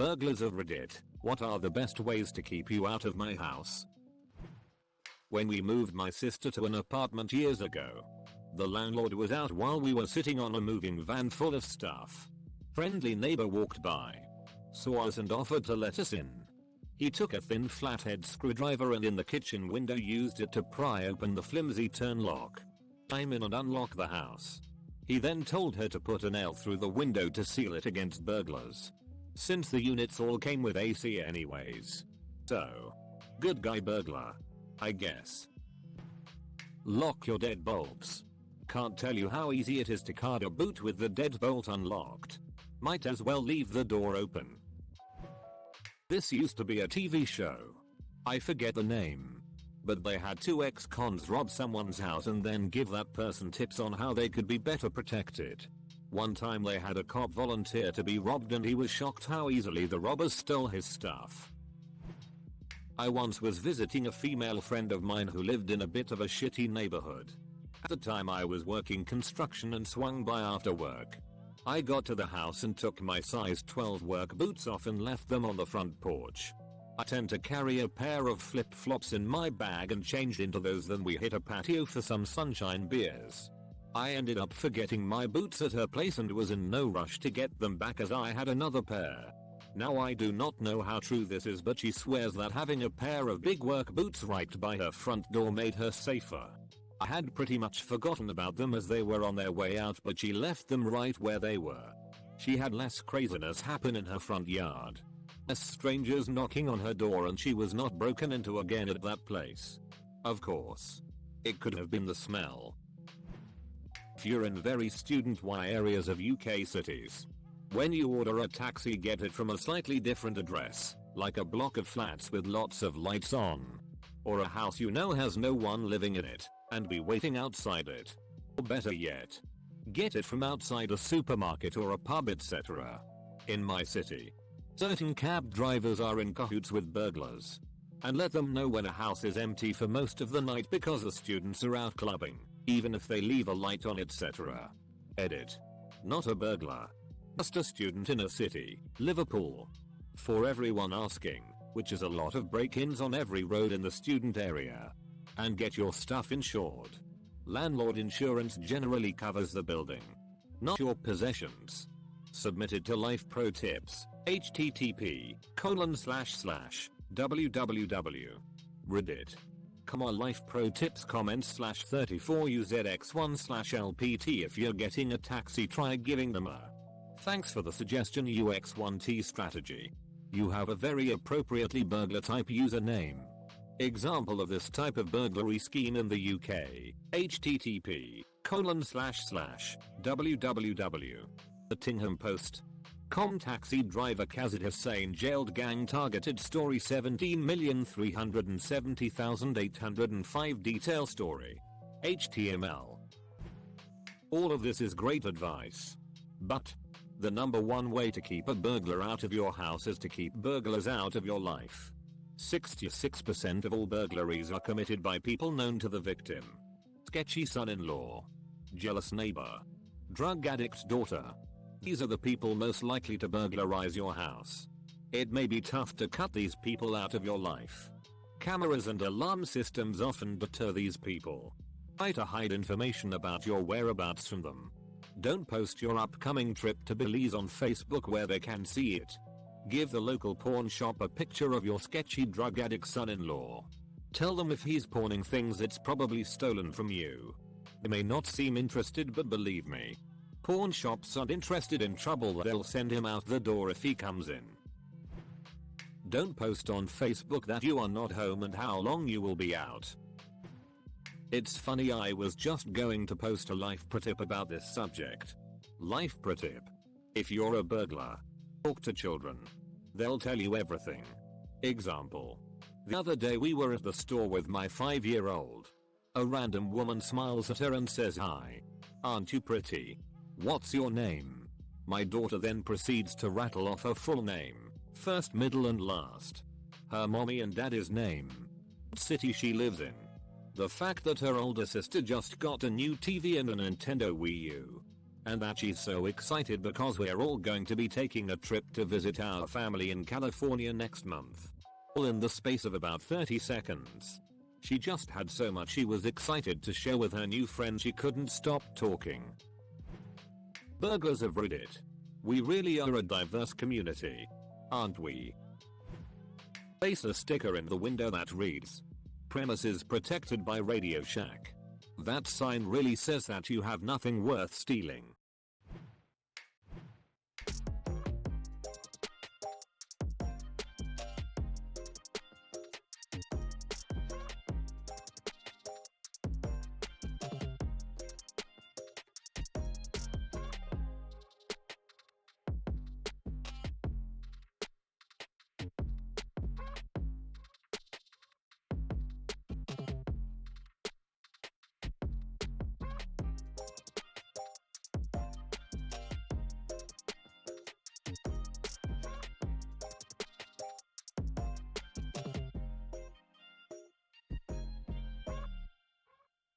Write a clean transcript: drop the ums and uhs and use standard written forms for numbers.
Burglars of Reddit, what are the best ways to keep you out of my house? When we moved my sister to an apartment years ago, the landlord was out while we were sitting on a moving van full of stuff. Friendly neighbor walked by, saw us and offered to let us in. He took a thin flathead screwdriver and in the kitchen window used it to pry open the flimsy turn lock. Climb in and unlock the house. He then told her to put a nail through the window to seal it against burglars, since the units all came with AC anyways. So, good guy burglar, I guess. Lock your deadbolts. Can't tell you how easy it is to card a boot with the deadbolt unlocked. Might as well leave the door open. This used to be a TV show. I forget the name. But they had two ex-cons rob someone's house and then give that person tips on how they could be better protected. One time they had a cop volunteer to be robbed and he was shocked how easily the robbers stole his stuff. I once was visiting a female friend of mine who lived in a bit of a shitty neighborhood. At the time I was working construction and swung by after work. I got to the house and took my size 12 work boots off and left them on the front porch. I tend to carry a pair of flip-flops in my bag and changed into those. Then we hit a patio for some sunshine beers. I ended up forgetting my boots at her place and was in no rush to get them back as I had another pair. Now I do not know how true this is, but she swears that having a pair of big work boots right by her front door made her safer. I had pretty much forgotten about them as they were on their way out, but she left them right where they were. She had less craziness happen in her front yard. Less strangers knocking on her door, and she was not broken into again at that place. Of course. It could have been the smell. If you're in very student-y areas of UK cities, when you order a taxi, get it from a slightly different address, like a block of flats with lots of lights on. Or a house you know has no one living in it, and be waiting outside it. Or better yet, get it from outside a supermarket or a pub, etc. In my city, certain cab drivers are in cahoots with burglars. And let them know when a house is empty for most of the night because the students are out clubbing, even if they leave a light on, etc. Edit. Not a burglar. Just a student in a city, Liverpool. For everyone asking, which is a lot of break-ins on every road in the student area. And get your stuff insured. Landlord insurance generally covers the building, not your possessions. Submitted to Life Pro Tips, http://www.reddit.com Life Pro Tips comments/34uzx1/lpt. If you're getting a taxi, try giving them a thanks for the suggestion UX1T strategy. You have a very appropriately burglar type username. Example of this type of burglary scheme in the UK, http://www.Nottinghampost.com Taxi driver Kazid Hussain jailed, gang targeted, story 17,370,805 detail story. HTML. All of this is great advice. But the number one way to keep a burglar out of your house is to keep burglars out of your life. 66% of all burglaries are committed by people known to the victim. Sketchy son-in-law, jealous neighbor, drug addict daughter. These are the people most likely to burglarize your house. It may be tough to cut these people out of your life. Cameras and alarm systems often deter these people. Try to hide information about your whereabouts from them. Don't post your upcoming trip to Belize on Facebook where they can see it. Give the local pawn shop a picture of your sketchy drug addict son-in-law. Tell them if he's pawning things, it's probably stolen from you. They may not seem interested, but believe me, pawn shops aren't interested in trouble. They'll send him out the door if he comes in. Don't post on Facebook that you are not home and how long you will be out. It's funny, I was just going to post a life pro tip about this subject. Life pro tip. If you're a burglar, talk to children. They'll tell you everything. Example. The other day we were at the store with my 5-year-old. A random woman smiles at her and says, "Hi. Aren't you pretty? What's your name?" My daughter then proceeds to rattle off her full name, first, middle and last. Her mommy and daddy's name. What city she lives in. The fact that her older sister just got a new TV and a Nintendo Wii U. and that she's so excited because we're all going to be taking a trip to visit our family in California next month. All in the space of about 30 seconds. She just had so much she was excited to share with her new friend she couldn't stop talking. Burglars have read it. We really are a diverse community. Aren't we? Place a sticker in the window that reads, "Premises protected by Radio Shack." That sign really says that you have nothing worth stealing.